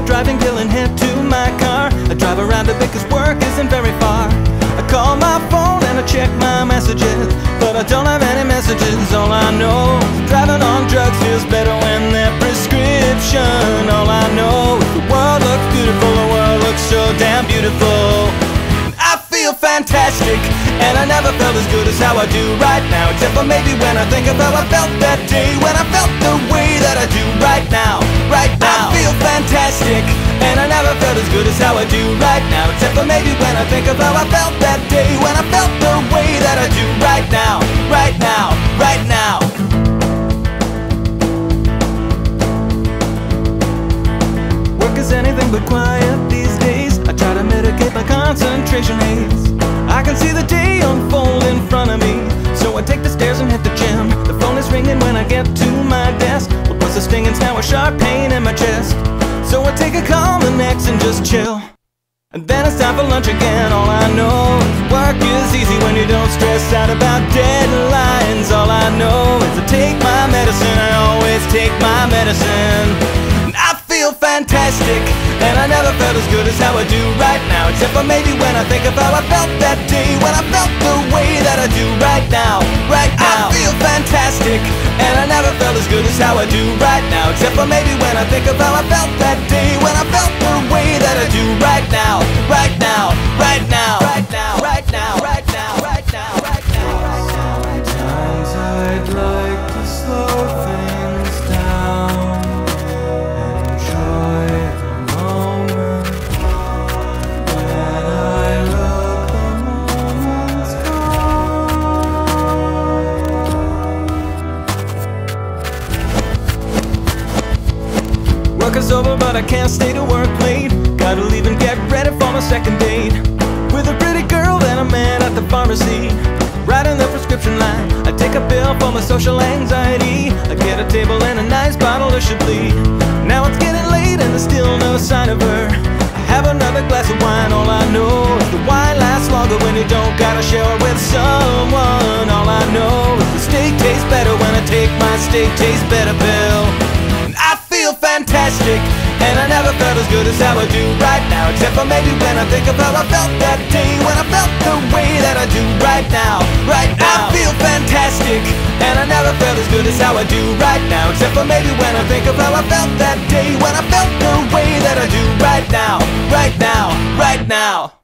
driving till and head to my car. I drive around a bit cause work isn't very far. I call my phone and I check my messages, but I don't have any messages. All I know, driving on drugs feels better when they're prescription. All I know is the world looks beautiful, the world looks so damn beautiful. I feel fantastic, and I never felt as good as how I do right now. Except for maybe when I think of how I felt that day, when I felt the way that I do right now. Right now, I feel fantastic, and I never felt as good as how I do right now. Except for maybe when I think of how I felt that day, when I felt the way that I do right now. Right now, right now. Work is anything but quiet these days. I try to mitigate my concentration haze. I can see the day unfold in front of me, so I take the stairs and hit the gym. The phone is ringing when I get to my desk. What was the stinging's now a sharp pain in my chest. So I take a Cominex and just chill, and then it's time for lunch again. All I know is work is easy when you don't stress out about deadlines. All I know is I take my medicine, I always take my medicine. And I feel fantastic, and I never felt as good as how I do right now. Except for maybe when I think of how I felt that day, when I felt the way that I do right now. Right now, I feel fantastic, and I never felt as good as how I do right now. Except for maybe when I think of how I felt that day, when I felt the way that I do right now. Right now, right now, right now, right now, right now, right now, right now. Sometimes I'd like to slow things down, enjoy the moment. When I look, the moment's gone. Work is over, but I can't stay to work late. Gotta leave and get ready for my second date with a pretty girl that I met at the pharmacy. Writing the prescription line, I take a pill for my social anxiety. I get a table and a nice bottle of Chablis. Now it's getting late and there's still no sign of her. I have another glass of wine. All I know is the wine lasts longer when you don't gotta share it with someone. All I know is the steak tastes better when I take my steak tastes better pill. And I feel fantastic, and I never felt as good as how I do right now. Except for maybe when I think of how I felt that day, when I felt the way that I do right now. Right now, I feel fantastic, and I never felt as good as how I do right now. Except for maybe when I think of how I felt that day, when I felt the way that I do right now. Right now, right now.